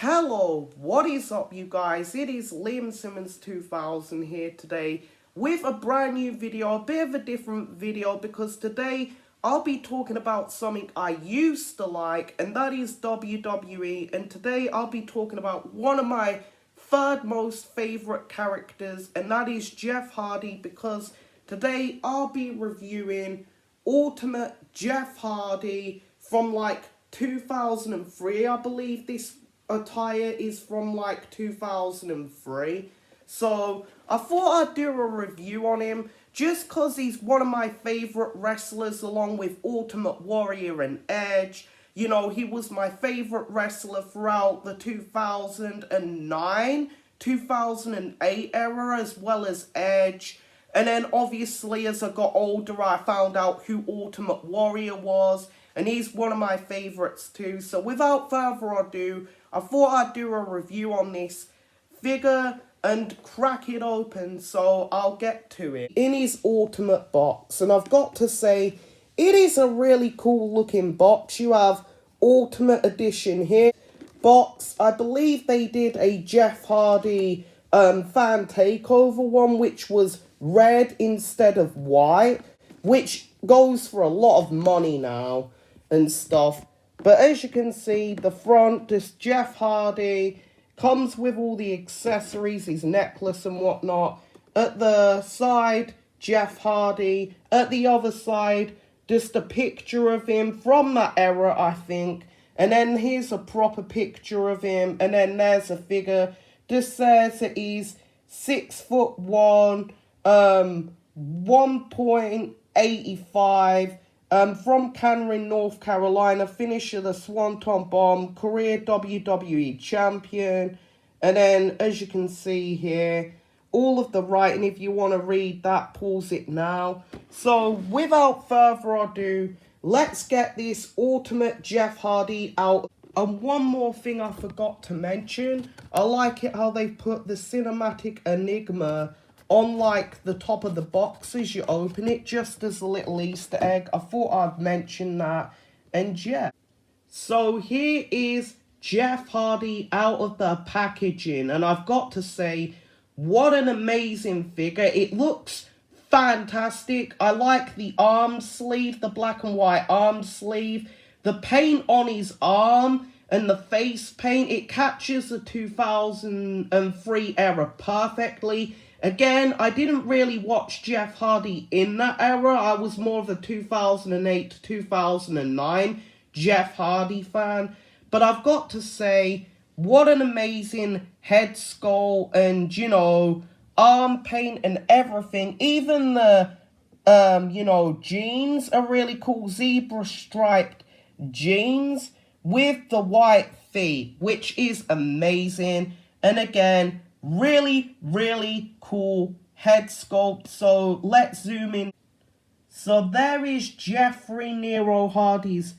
Hello, what is up you guys? It is Liam Simmons 2000 here today with a brand new video, a bit of a different video because today I'll be talking about something I used to like, and that is WWE, and today I'll be talking about one of my third most favorite characters, and that is Jeff Hardy, because today I'll be reviewing Ultimate Jeff Hardy from like 2003, I believe this attire is from like 2003. So I thought I'd do a review on him just because he's one of my favorite wrestlers along with Ultimate Warrior and Edge. You know, he was my favorite wrestler throughout the 2009, 2008 era, as well as Edge. And then obviously as I got older I found out who Ultimate Warrior was, and he's one of my favorites too. So without further ado, I thought I'd do a review on this figure and crack it open, so I'll get to it. In his Ultimate box, and I've got to say, it is a really cool looking box. You have Ultimate Edition here. Box, I believe they did a Jeff Hardy fan takeover one, which was red instead of white, which goes for a lot of money now and stuff. But as you can see, the front, this Jeff Hardy, comes with all the accessories, his necklace and whatnot. At the side, Jeff Hardy. At the other side, just a picture of him from that era, I think. And then here's a proper picture of him. And then there's a figure. Just says that he's 6'1", 1.85, from Cameron, North Carolina, finisher the Swanton Bomb, career WWE champion. And then, as you can see here, all of the writing, if you want to read that, pause it now. So, without further ado, let's get this Ultimate Jeff Hardy out. And one more thing I forgot to mention, I like it how they put the cinematic enigma on like the top of the box as you open it, just as a little Easter egg. I thought I'd mention that. And yeah, so here is Jeff Hardy out of the packaging, and I've got to say, what an amazing figure. It looks fantastic. I like the arm sleeve, the black and white arm sleeve. The paint on his arm and the face paint, it catches the 2003 era perfectly. Again, I didn't really watch Jeff Hardy in that era. I was more of a 2008 to 2009 Jeff Hardy fan. But I've got to say, what an amazing head sculpt and, you know, arm paint and everything. Even the, jeans are really cool. Zebra striped jeans with the white feet, which is amazing. And again, really, really cool head sculpt. So let's zoom in. So there is Jeffrey Nero Hardy's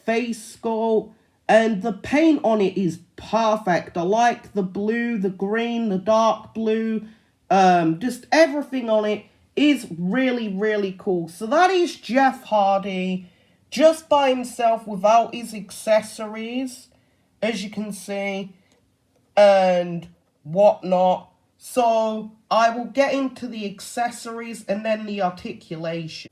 face sculpt, and the paint on it is perfect. I like the blue, the green, the dark blue. Just everything on it is really, really cool. So that is Jeff Hardy just by himself without his accessories, as you can see, and whatnot. So I will get into the accessories and then the articulation.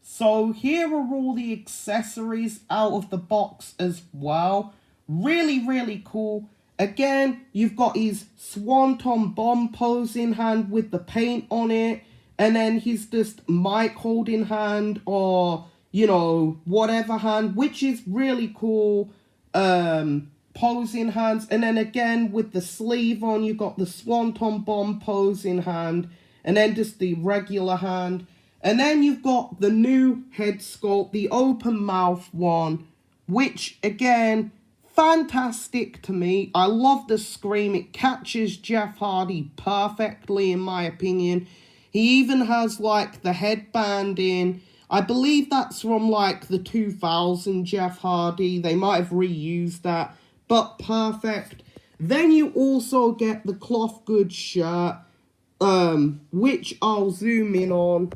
So here are all the accessories out of the box as well. Really, really cool. Again, you've got his Swanton Bomb pose in hand with the paint on it. And then his just mic holding hand, or, you know, whatever hand, which is really cool. Pose in hands. And then again, with the sleeve on, you've got the Swanton Bomb pose in hand. And then just the regular hand. And then you've got the new head sculpt, the open mouth one, which, again, fantastic to me. I love the scream. It catches Jeff Hardy perfectly, in my opinion. He even has, like, the headband in. I believe that's from, like, the 2000 Jeff Hardy. They might have reused that, but perfect. Then you also get the cloth goods shirt, which I'll zoom in on.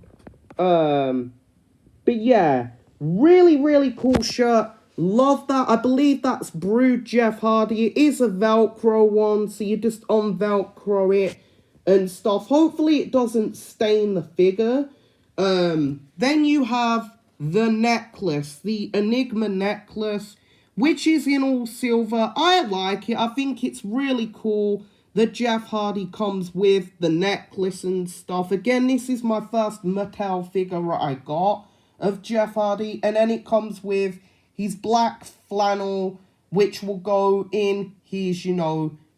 But yeah, really, really cool shirt. Love that. I believe that's Brood Jeff Hardy. It is a Velcro one, so you just un-Velcro it and stuff. Hopefully it doesn't stain the figure. Then you have the necklace, the Enigma necklace, which is in all silver. I like it. I think it's really cool that Jeff Hardy comes with the necklace and stuff. Again, this is my first Mattel figure I got of Jeff Hardy. And then it comes with his black flannel, which will go in his,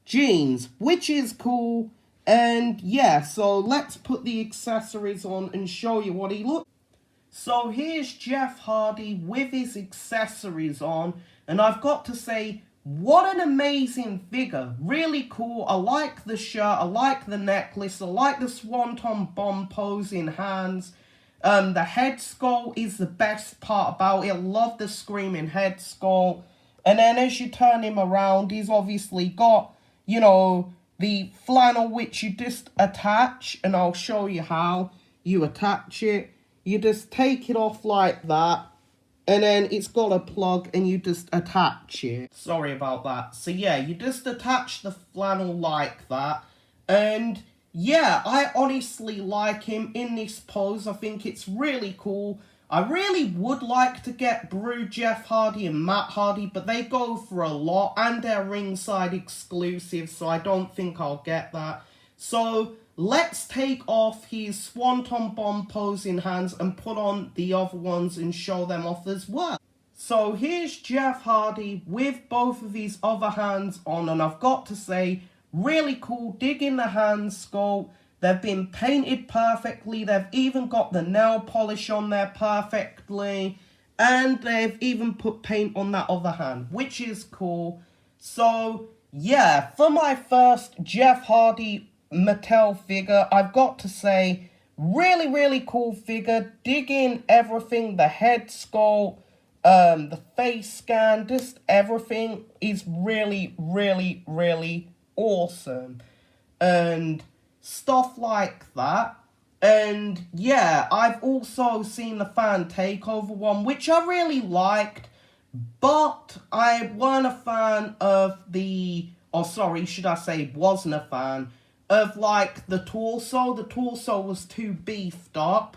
jeans, which is cool. And yeah, so let's put the accessories on and show you what he looks. So here's Jeff Hardy with his accessories on. And I've got to say, what an amazing figure. Really cool. I like the shirt. I like the necklace. I like the swanton bomb posing hands. The head sculpt is the best part about it. I love the screaming head sculpt. And then as you turn him around, he's obviously got, the flannel which you just attach. And I'll show you how you attach it. You just take it off like that. And then it's got a plug and you just attach it. Sorry about that. So yeah, you just attach the flannel like that. And yeah, I honestly like him in this pose. I think it's really cool. I really would like to get Brood Jeff Hardy and Matt Hardy, but they go for a lot and they're ringside exclusive, so I don't think I'll get that. So let's take off his swanton bomb posing hands and put on the other ones and show them off as well. So here's Jeff Hardy with both of his other hands on, and I've got to say, really cool. Dig in the hand sculpt. They've been painted perfectly. They've even got the nail polish on there perfectly. And they've even put paint on that other hand, which is cool. So yeah, for my first Jeff Hardy Mattel figure, I've got to say, really cool figure. Dig in everything, the head sculpt, the face scan, just everything is really awesome and stuff like that. And yeah, I've also seen the fan takeover one, which I really liked, but I weren't a fan of wasn't a fan of like the torso. The torso was too beefed up,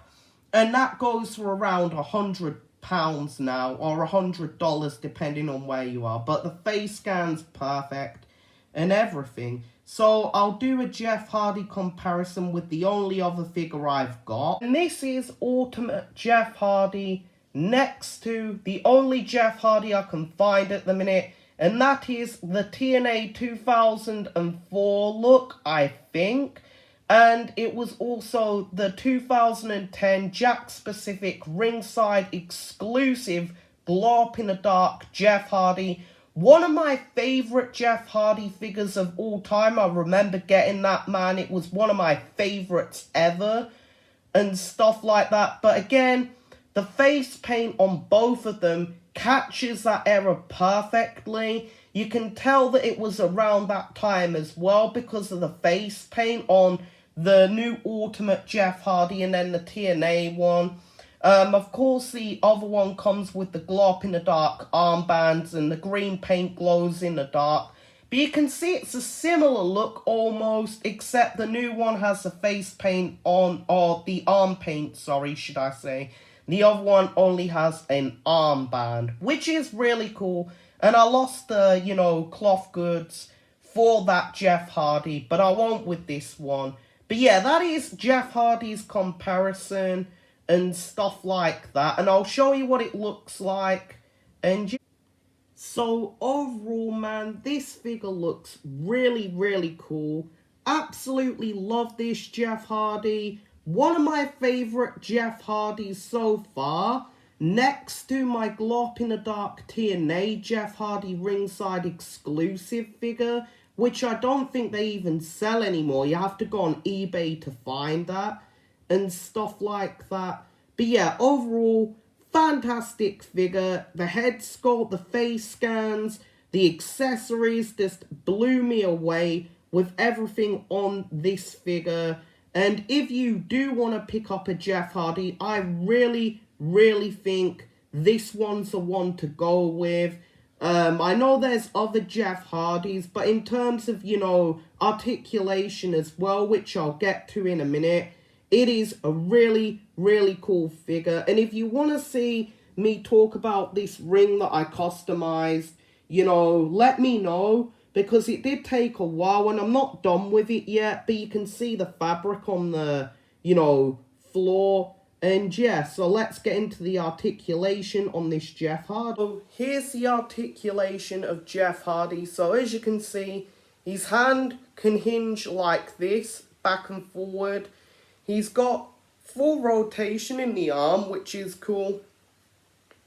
and that goes for around £100 now, or $100 depending on where you are. But the face scan's perfect and everything. So I'll do a Jeff Hardy comparison with the only other figure I've got. And this is Ultimate Jeff Hardy next to the only Jeff Hardy I can find at the minute. And that is the TNA 2004 look, I think. And it was also the 2010 Jack Specific ringside exclusive glow up in the dark Jeff Hardy. One of my favourite Jeff Hardy figures of all time. I remember getting that, man. It was one of my favourites ever and stuff like that. But again, the face paint on both of them catches that era perfectly. You can tell that it was around that time as well because of the face paint on the new Ultimate Jeff Hardy and then the TNA one. Of course, the other one comes with the glow-up-in-the-dark armbands and the green paint glows in the dark. But you can see it's a similar look almost, except the new one has the face paint on, or the arm paint, sorry, should I say. The other one only has an armband, which is really cool. And I lost the, cloth goods for that Jeff Hardy, but I won't with this one. But yeah, that is Jeff Hardy's comparison and stuff like that, and I'll show you what it looks like. And so overall, man, this figure looks really cool. Absolutely love this Jeff Hardy. One of my favorite Jeff Hardys so far, next to my glow up in the dark TNA Jeff Hardy ringside exclusive figure, which I don't think they even sell anymore. You have to go on eBay to find that and stuff like that. But yeah, overall, fantastic figure. The head sculpt, the face scans, the accessories just blew me away with everything on this figure. And if you do want to pick up a Jeff Hardy, I really think this one's the one to go with. I know there's other Jeff Hardys, but in terms of, you know, articulation as well, which I'll get to in a minute, it is a really, really cool figure. And if you want to see me talk about this ring that I customized, you know, let me know, because it did take a while and I'm not done with it yet, but you can see the fabric on the, you know, floor. And yeah, so let's get into the articulation on this Jeff Hardy. So here's the articulation of Jeff Hardy. So as you can see, his hand can hinge like this, back and forward. He's got full rotation in the arm, which is cool.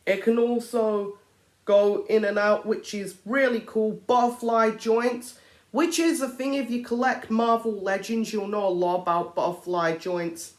It can also go in and out, which is really cool. Butterfly joints, which is a thing, if you collect Marvel Legends, you'll know a lot about butterfly joints.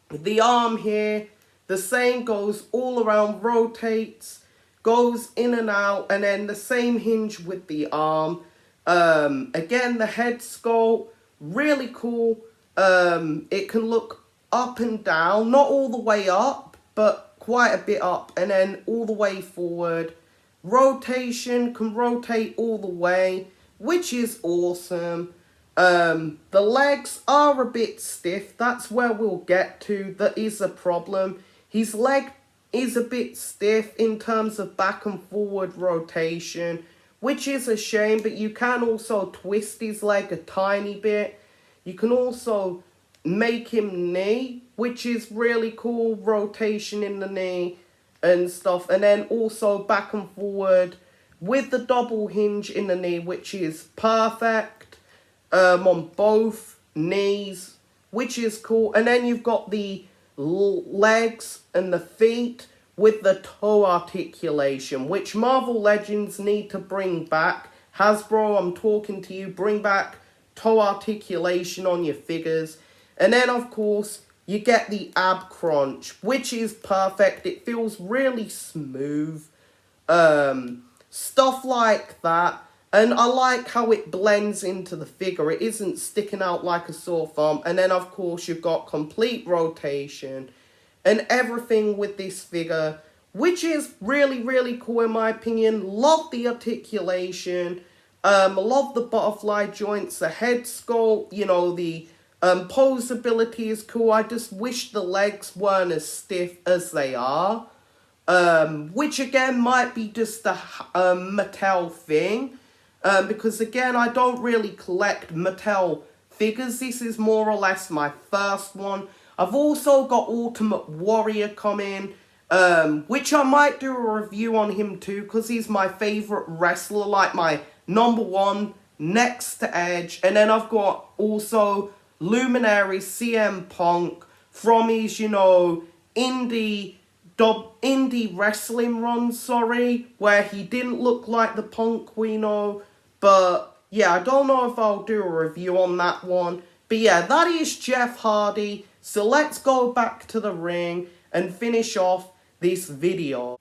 The arm here, the same, goes all around, rotates, goes in and out, and then the same hinge with the arm. Again, the head sculpt, really cool. It can look up and down, not all the way up, but quite a bit up, and then all the way forward. Rotation, can rotate all the way, which is awesome. The legs are a bit stiff. That's where we'll get to. That is a problem. His leg is a bit stiff in terms of back and forward rotation, which is a shame, but you can also twist his leg a tiny bit. You can also make him knee, which is really cool, rotation in the knee and stuff. And then also back and forward with the double hinge in the knee, which is perfect. On both knees, which is cool. And then you've got the legs and the feet with the toe articulation, which Marvel Legends need to bring back. Hasbro, I'm talking to you, bring back toe articulation on your figures. And then, of course, you get the ab crunch, which is perfect. It feels really smooth. Stuff like that. And I like how it blends into the figure. It isn't sticking out like a sore thumb. And then, of course, you've got complete rotation and everything with this figure, which is really, really cool in my opinion. Love the articulation. Love the butterfly joints, the head sculpt, you know, the posability is cool. I just wish the legs weren't as stiff as they are. Which, again, might be just a Mattel thing. Because again, I don't really collect Mattel figures. This is more or less my first one. I've also got Ultimate Warrior coming, which I might do a review on him too, because he's my favourite wrestler, like my number one next to Edge. And then I've got also Luminary CM Punk from his, you know, indie wrestling run, where he didn't look like the Punk we know. But yeah, I don't know if I'll do a review on that one. But yeah, that is Jeff Hardy. So let's go back to the ring and finish off this video.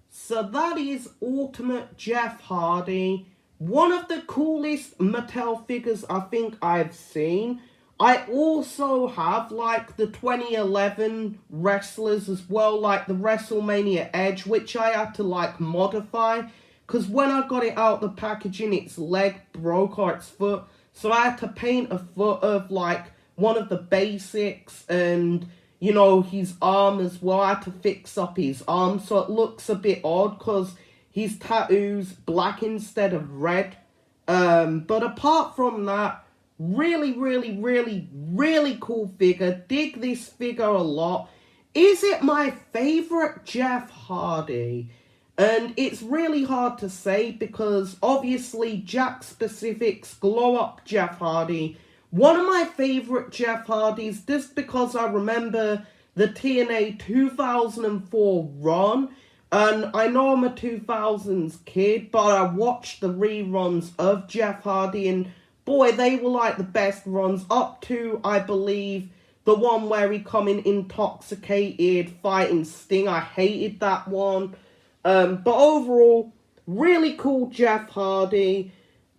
So that is Ultimate Jeff Hardy. One of the coolest Mattel figures I think I've seen. I also have like the 2011 wrestlers as well, like the WrestleMania Edge, which I had to like modify. Because when I got it out the packaging, its leg broke or its foot. So I had to paint a foot of like one of the basics and, you know, his arm as well. I had to fix up his arm so it looks a bit odd because his tattoo's black instead of red. But apart from that, really, really, really, really cool figure. Dig this figure a lot. Is it my favorite Jeff Hardy? And it's really hard to say because obviously Jack Specific's Glow Up Jeff Hardy, one of my favorite Jeff Hardys, just because I remember the TNA 2004 run. And I know I'm a 2000s kid, but I watched the reruns of Jeff Hardy and boy, they were like the best runs up to, I believe, the one where he come in intoxicated fighting Sting. I hated that one. But overall, really cool Jeff Hardy.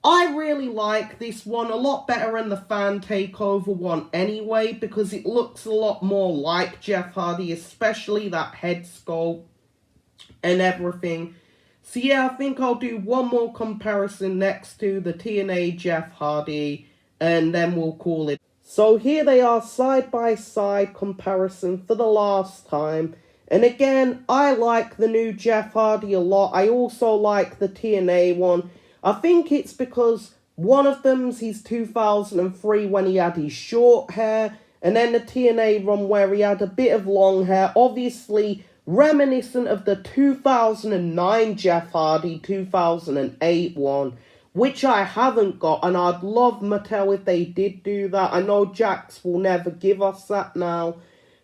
I really like this one a lot better than the Fan Takeover one anyway, because it looks a lot more like Jeff Hardy, especially that head sculpt. and everything. So yeah, I think I'll do one more comparison next to the TNA Jeff Hardy, and then we'll call it. So here they are, side by side comparison for the last time. And again, I like the new Jeff Hardy a lot. I also like the TNA one. I think it's because one of them's his 2003 when he had his short hair, and then the TNA run where he had a bit of long hair, obviously reminiscent of the 2009 Jeff Hardy 2008 one, which I haven't got, and I'd love Mattel if they did do that. I know Jax will never give us that now.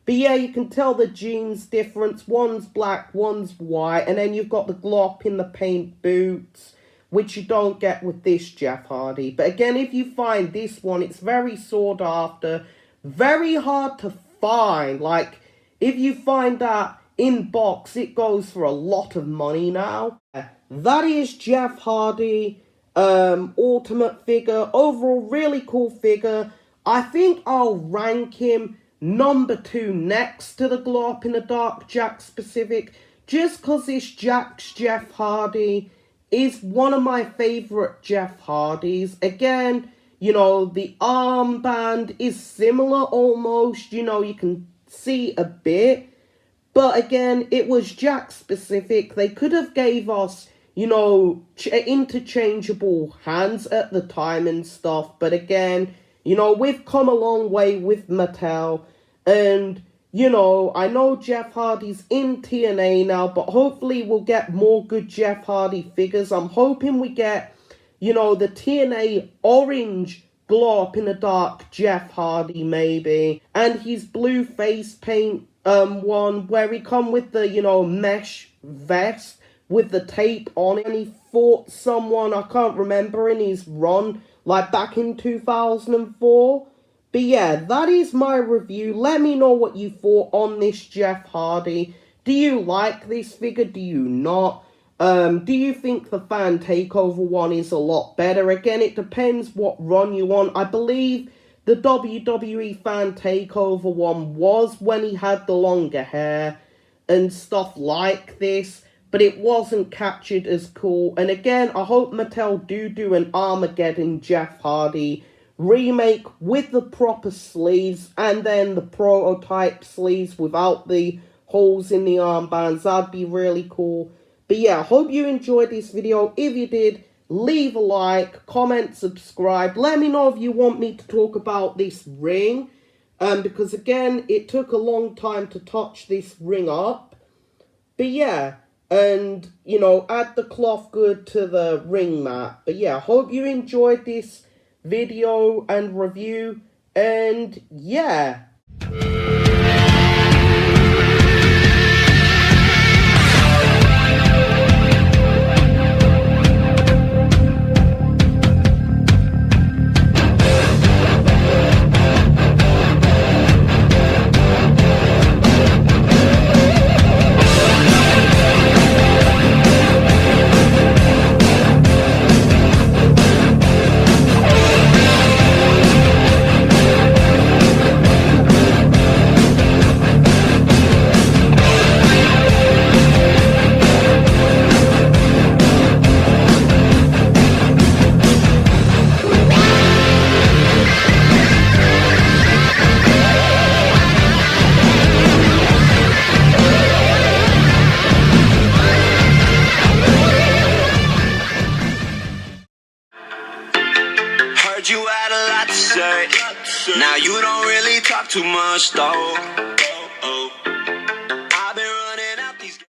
But yeah, you can tell the jeans difference. One's black, one's white, and then you've got the glow in the paint boots, which you don't get with this Jeff Hardy. But again, if you find this one, it's very sought after, very hard to find. Like, if you find that in box, it goes for a lot of money now. That is Jeff Hardy ultimate figure. Overall, really cool figure. I think I'll rank him number 2 next to the glow up in the dark Jax Pacific, just because this Jax Jeff Hardy is one of my favorite Jeff Hardys. Again, you know, the armband is similar almost, you know, you can see a bit, but again, it was Jax specific. They could have gave us, you know, interchangeable hands at the time and stuff, but again, you know, we've come a long way with Mattel, and, you know, I know Jeff Hardy's in TNA now, but hopefully we'll get more good Jeff Hardy figures. I'm hoping we get, you know, the TNA orange glow-up-in-the-dark Jeff Hardy, maybe, and his blue face paint one, where he come with the, you know, mesh vest with the tape on it, and he fought someone, I can't remember, in his run, like back in 2004. But yeah, that is my review. Let me know what you thought on this Jeff Hardy. Do you like this figure? Do you not? Do you think the Fan Takeover one is a lot better? Again, it depends what run you want. I believe the WWE Fan Takeover one was when he had the longer hair and stuff like this, but it wasn't captured as cool. And again, I hope Mattel do an Armageddon Jeff Hardy remake with the proper sleeves, and then the prototype sleeves without the holes in the armbands. That'd be really cool. But yeah, hope you enjoyed this video. If you did, leave a like, comment, subscribe. Let me know if you want me to talk about this ring, because again, it took a long time to touch this ring up. But yeah, and, you know, add the cloth good to the ring mat. But yeah, hope you enjoyed this video and review, and yeah. You had a lot to say. Now you don't really talk too much though.